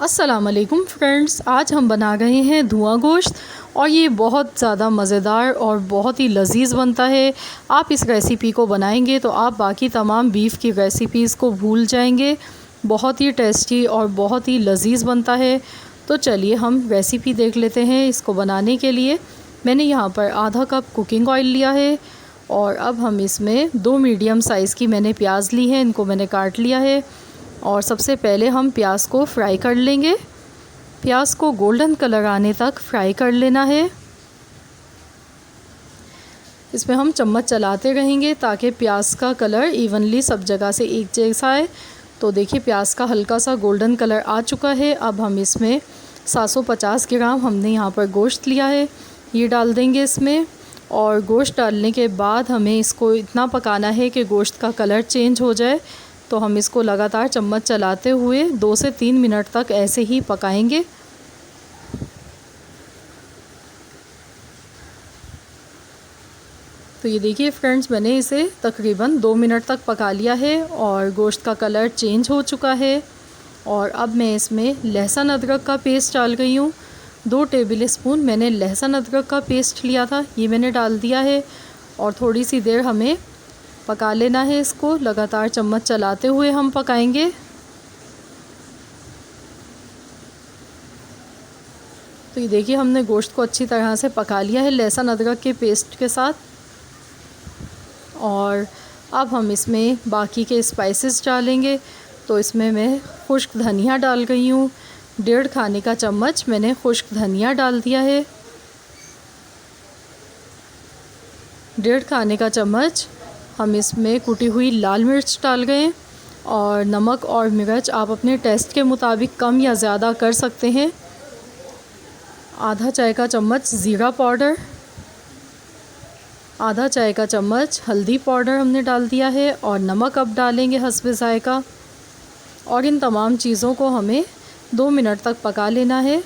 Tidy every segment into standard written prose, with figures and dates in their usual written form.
अस्सलामुअलैकुम फ्रेंड्स, आज हम बना रहे हैं धुआं गोश्त और ये बहुत ज़्यादा मज़ेदार और बहुत ही लजीज बनता है। आप इस रेसिपी को बनाएंगे तो आप बाकी तमाम बीफ की रेसिपीज़ को भूल जाएंगे। बहुत ही टेस्टी और बहुत ही लजीज बनता है। तो चलिए हम रेसिपी देख लेते हैं। इसको बनाने के लिए मैंने यहाँ पर आधा कप कुकिंग ऑयल लिया है और अब हम इसमें 2 मीडियम साइज़ की मैंने प्याज ली है, इनको मैंने काट लिया है। और सबसे पहले हम प्याज को फ्राई कर लेंगे। प्याज को गोल्डन कलर आने तक फ्राई कर लेना है। इसमें हम चम्मच चलाते रहेंगे ताकि प्याज का कलर इवनली सब जगह से एक जैसा आए। तो देखिए प्याज का हल्का सा गोल्डन कलर आ चुका है। अब हम इसमें 750 ग्राम हमने यहाँ पर गोश्त लिया है, ये डाल देंगे इसमें। और गोश्त डालने के बाद हमें इसको इतना पकाना है कि गोश्त का कलर चेंज हो जाए। तो हम इसको लगातार चम्मच चलाते हुए 2 से 3 मिनट तक ऐसे ही पकाएंगे। तो ये देखिए फ्रेंड्स, मैंने इसे तकरीबन 2 मिनट तक पका लिया है और गोश्त का कलर चेंज हो चुका है। और अब मैं इसमें लहसुन अदरक का पेस्ट डाल रही हूँ। 2 टेबल स्पून मैंने लहसुन अदरक का पेस्ट लिया था, ये मैंने डाल दिया है। और थोड़ी सी देर हमें पका लेना है इसको, लगातार चम्मच चलाते हुए हम पकाएंगे। तो ये देखिए हमने गोश्त को अच्छी तरह से पका लिया है लहसुन अदरक के पेस्ट के साथ। और अब हम इसमें बाकी के स्पाइसेस डालेंगे। तो इसमें मैं खुश्क धनिया डाल रही हूँ। 1.5 खाने का चम्मच मैंने खुश्क धनिया डाल दिया है। 1.5 खाने का चम्मच हम इसमें कुटी हुई लाल मिर्च डाल गए। और नमक और मिर्च आप अपने टेस्ट के मुताबिक कम या ज़्यादा कर सकते हैं। आधा चाय का चम्मच ज़ीरा पाउडर, आधा चाय का चम्मच हल्दी पाउडर हमने डाल दिया है। और नमक अब डालेंगे हस्बे ज़ायका। और इन तमाम चीज़ों को हमें 2 मिनट तक पका लेना है।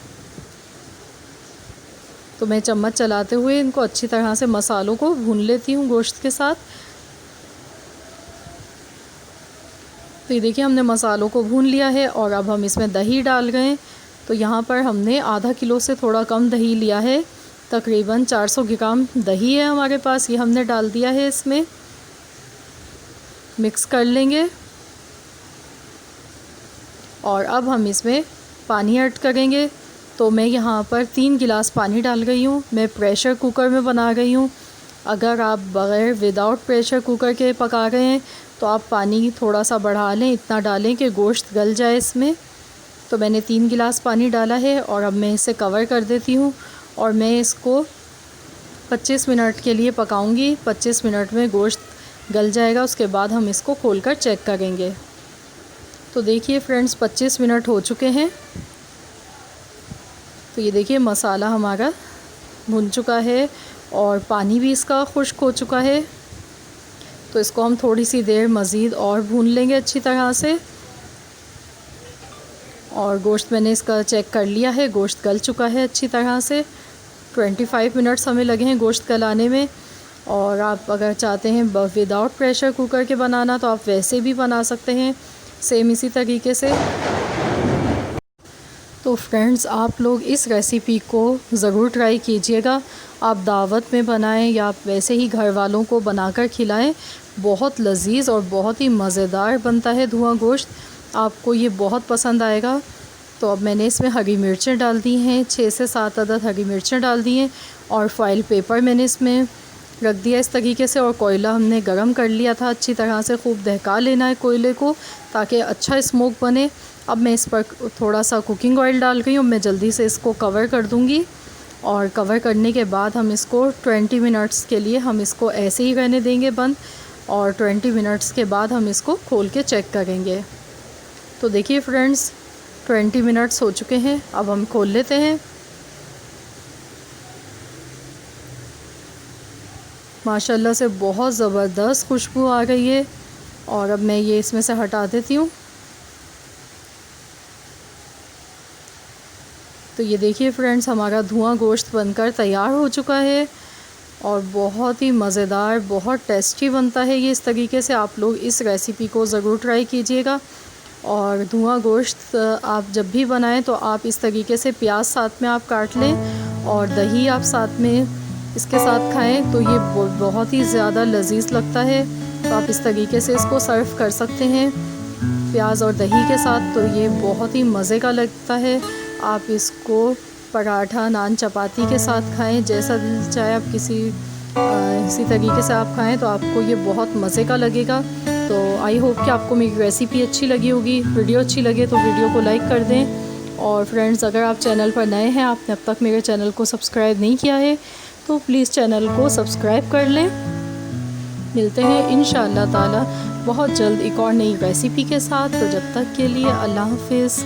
तो मैं चम्मच चलाते हुए इनको अच्छी तरह से मसालों को भून लेती हूँ गोश्त के साथ। तो ये देखिए हमने मसालों को भून लिया है और अब हम इसमें दही डाल गए। तो यहाँ पर हमने आधा किलो से थोड़ा कम दही लिया है, तकरीबन 400 ग्राम दही है हमारे पास, ये हमने डाल दिया है। इसमें मिक्स कर लेंगे और अब हम इसमें पानी ऐड करेंगे। तो मैं यहाँ पर 3 गिलास पानी डाल गई हूँ। मैं प्रेशर कुकर में बना रही हूँ। अगर आप बग़ैर विदाउट प्रेशर कुकर के पका रहे हैं तो आप पानी थोड़ा सा बढ़ा लें, इतना डालें कि गोश्त गल जाए इसमें। तो मैंने 3 गिलास पानी डाला है और अब मैं इसे कवर कर देती हूँ और मैं इसको 25 मिनट के लिए पकाऊंगी। 25 मिनट में गोश्त गल जाएगा, उसके बाद हम इसको खोलकर चेक करेंगे। तो देखिए फ्रेंड्स 25 मिनट हो चुके हैं। तो ये देखिए मसाला हमारा भुन चुका है और पानी भी इसका खुश्क हो चुका है। तो इसको हम थोड़ी सी देर मज़ीद और भून लेंगे अच्छी तरह से। और गोश्त मैंने इसका चेक कर लिया है, गोश्त गल चुका है अच्छी तरह से। 25 मिनट्स हमें लगे हैं गोश्त गलाने में। और आप अगर चाहते हैं विदाउट प्रेशर कुकर के बनाना तो आप वैसे भी बना सकते हैं, सेम इसी तरीके से। तो फ्रेंड्स आप लोग इस रेसिपी को ज़रूर ट्राई कीजिएगा। आप दावत में बनाएं या आप वैसे ही घर वालों को बनाकर खिलाएं। बहुत लजीज और बहुत ही मज़ेदार बनता है धुआं गोश्त, आपको ये बहुत पसंद आएगा। तो अब मैंने इसमें हरी मिर्चें डाल दी हैं, 6 से 7 अदद हरी मिर्चें डाल दी हैं। और फॉइल पेपर मैंने इसमें रख दिया इस तरीके से। और कोयला हमने गरम कर लिया था, अच्छी तरह से खूब दहका लेना है कोयले को ताकि अच्छा स्मोक बने। अब मैं इस पर थोड़ा सा कुकिंग ऑयल डाल गई हूँ। मैं जल्दी से इसको कवर कर दूँगी। और कवर करने के बाद हम इसको 20 मिनट्स के लिए हम इसको ऐसे ही रहने देंगे बंद। और 20 मिनट्स के बाद हम इसको खोल के चेक करेंगे। तो देखिए फ्रेंड्स 20 मिनट्स हो चुके हैं, अब हम खोल लेते हैं। माशाल्लाह से बहुत ज़बरदस्त खुशबू आ गई है। और अब मैं ये इसमें से हटा देती हूँ। तो ये देखिए फ्रेंड्स हमारा धुआं गोश्त बनकर तैयार हो चुका है और बहुत ही मज़ेदार, बहुत टेस्टी बनता है ये। इस तरीके से आप लोग इस रेसिपी को ज़रूर ट्राई कीजिएगा। और धुआं गोश्त आप जब भी बनाएं तो आप इस तरीके से प्याज साथ में आप काट लें और दही आप साथ में इसके साथ खाएं तो ये बहुत ही ज़्यादा लजीज लगता है। तो आप इस तरीके से इसको सर्व कर सकते हैं प्याज और दही के साथ, तो ये बहुत ही मज़े का लगता है। आप इसको पराठा, नान, चपाती के साथ खाएं, जैसा दिल चाहे आप इसी तरीके से आप खाएं तो आपको ये बहुत मज़े का लगेगा। तो आई होप कि आपको मेरी रेसिपी अच्छी लगी होगी। वीडियो अच्छी लगे तो वीडियो को लाइक कर दें। और फ्रेंड्स, अगर आप चैनल पर नए हैं, आपने अब तक मेरे चैनल को सब्सक्राइब नहीं किया है तो प्लीज़ चैनल को सब्सक्राइब कर लें। मिलते हैं इंशाअल्लाह ताला बहुत जल्द एक और नई रेसिपी के साथ। तो जब तक के लिए अल्लाह हाफ़िज़।